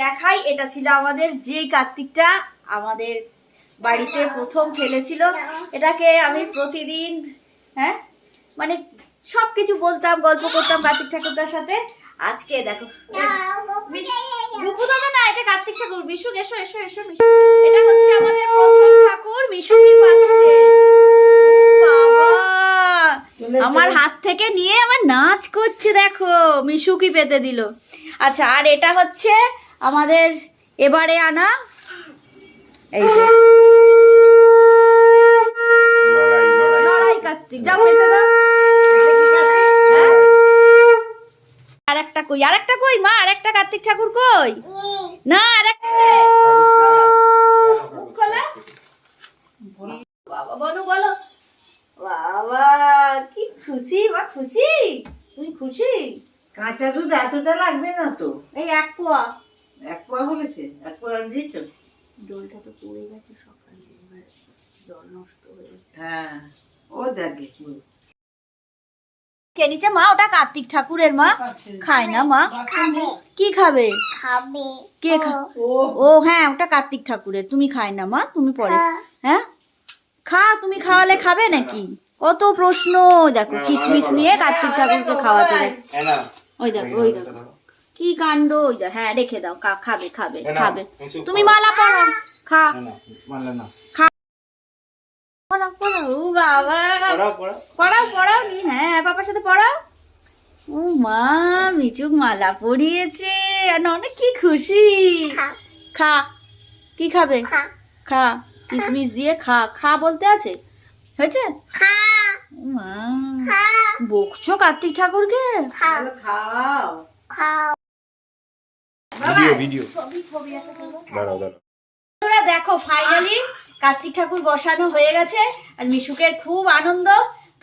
দেখাই, এটা ছিল আমাদের যেই কার্তিকটা আমাদের বাড়িতে প্রথম খেলেছিল। এটাকে আমি প্রতিদিন মানে সবকিছু বলতাম, গল্প করতাম কার্তিক ঠাকুরদার সাথে। আজকে দেখো গুপু দাদা না, এটা কার্তিক ঠাকুর। মিশু এসো এসো এসো। এটা হচ্ছে আমাদের প্রথম ঠাকুর। মিশু কি পাচ্ছে বাবা, আমার হাত থেকে নিয়ে আমার নাচ করছে, দেখো মিশু কি পেতে দিল। আচ্ছা, আর এটা হচ্ছে আমাদের এবারে আনা এই যে লড়াই কার্তিক। যাও পেতে দাও। আরেকটা কই, আরেকটা কই মা, আরেকটা কার্তিক ঠাকুর কই? না, আরেকটা মুখ খোলা। বাবা বলো বলো। বাবা কি খুশি, বা খুশি? তুমি খুশি? কাঁচা দুধ এতটা লাগবে না তো। এই 1 পোয়া। 1 পোয়া বলেছে, 1 পোয়া দিয়েছ? জলটা তো পড়ে গেছে সকালে, জল নষ্ট হয়ে গেছে। হ্যাঁ, ও দেখে কে নিচে মা? ওটা কার্তিক ঠাকুরের মা। খায় না মা? কি খাবে? কে ও হ্যাঁ, ওটা কার্তিক ঠাকুরের। তুমি খায় না মা? তুমি পরে হ্যাঁ খা, তুমি খাওয়ালে খাবে নাকি? কত প্রশ্ন। দেখো কিশমিশ নিয়ে কার্তিক ঠাকুরকে খাওয়াতে গেছে। ওই দেখো ওই দেখো কি কাণ্ড। ওই দেখো, হ্যাঁ রেখে দাও, খাবে খাবে খাবে। তুমি মালা পরো, খা পড়াও নি। হ্যাঁ বাবার সাথে পড়াও। ও মা, মিচুক মালা পরিয়েছে আর অনেক কি খুশি। খা, কি খাবে? খা, কিশমিশ দিয়ে খা। খা বলতে আছে, হয়েছে? মা বকছো কার্তিক ঠাকুরকে? খাও। দেখো ফাইনালি কার্তিক ঠাকুর বসানো হয়ে গেছে আর মিশুকের খুব আনন্দ।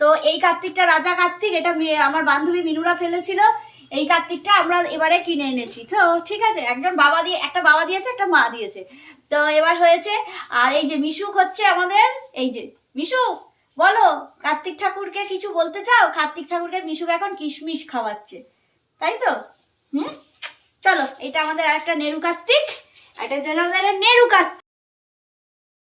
তো এই কার্তিকটা রাজা কার্তিক, এটা আমার বান্ধবী মিনুরা ফেলেছিল। এই কার্তিকটা আমরা এবারে কিনে এনেছি। তো ঠিক আছে, একজন বাবা দিয়ে, একটা বাবা দিয়েছে, একটা মা দিয়েছে। তো এবার হয়েছে। আর এই যে মিশুক হচ্ছে আমাদের, এই যে মিশু বলো, কার্তিক ঠাকুরকে কিছু বলতে চাও? কার্তিক ঠাকুরকে মিশুক এখন কিশমিশ খাওয়াচ্ছে, তাই তো? চলো, এটা আমাদের আরেকটা নেরু কার্তিক, এটা হলো আমাদের নেরু কার্তিক।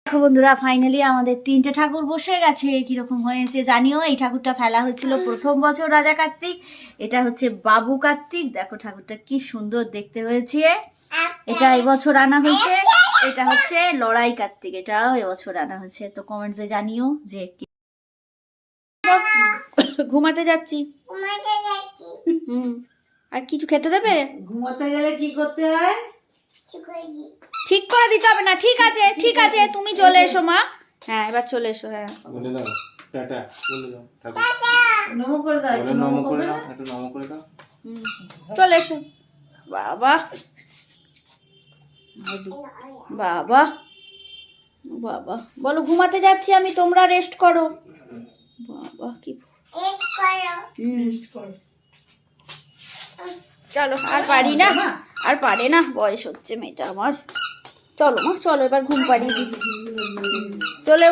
দেখো বন্ধুরা, ফাইনালি আমাদের 3টে ঠাকুর বসে গেছে। কিরকম হয়েছে জানিও। এই ঠাকুরটা ফেলা হয়েছিল প্রথম বছর রাজা কার্তিক। এটা হচ্ছে বাবু কার্তিক। দেখো ঠাকুরটা কি সুন্দর দেখতে হয়েছে। এটা এবছর আনা হয়েছে। এটা হচ্ছে লড়াই কার্তিক, এটাও এবছর আনা হয়েছে। তো কমেন্টসে জানিও যে ঘুমাতে যাচ্ছি। আর কিছু খেতে দেবে? ঘুমাতে গেলে কি করতে হয়? ঠিক করে দিতে হবে না। ঠিক আছে ঠিক আছে, তুমি চলে এসো মা। হ্যাঁ এবার চলে এসো। হ্যাঁ বলে দাও টাটা, বলে দাও নমো করে দাও, বলে নমো করে দাও, একটু নমো করে দাও। চলে এসো। বাবা বাবা বাবা বলো ঘুমাতে যাচ্ছি আমি, তোমরা রেস্ট করো। বাবা কি চলো, আর পারি না, আর পারে না, বয়স হচ্ছে মেয়েটা আমার। চলো মা চলো, এবার ঘুম পাড়িয়ে দিই। চলে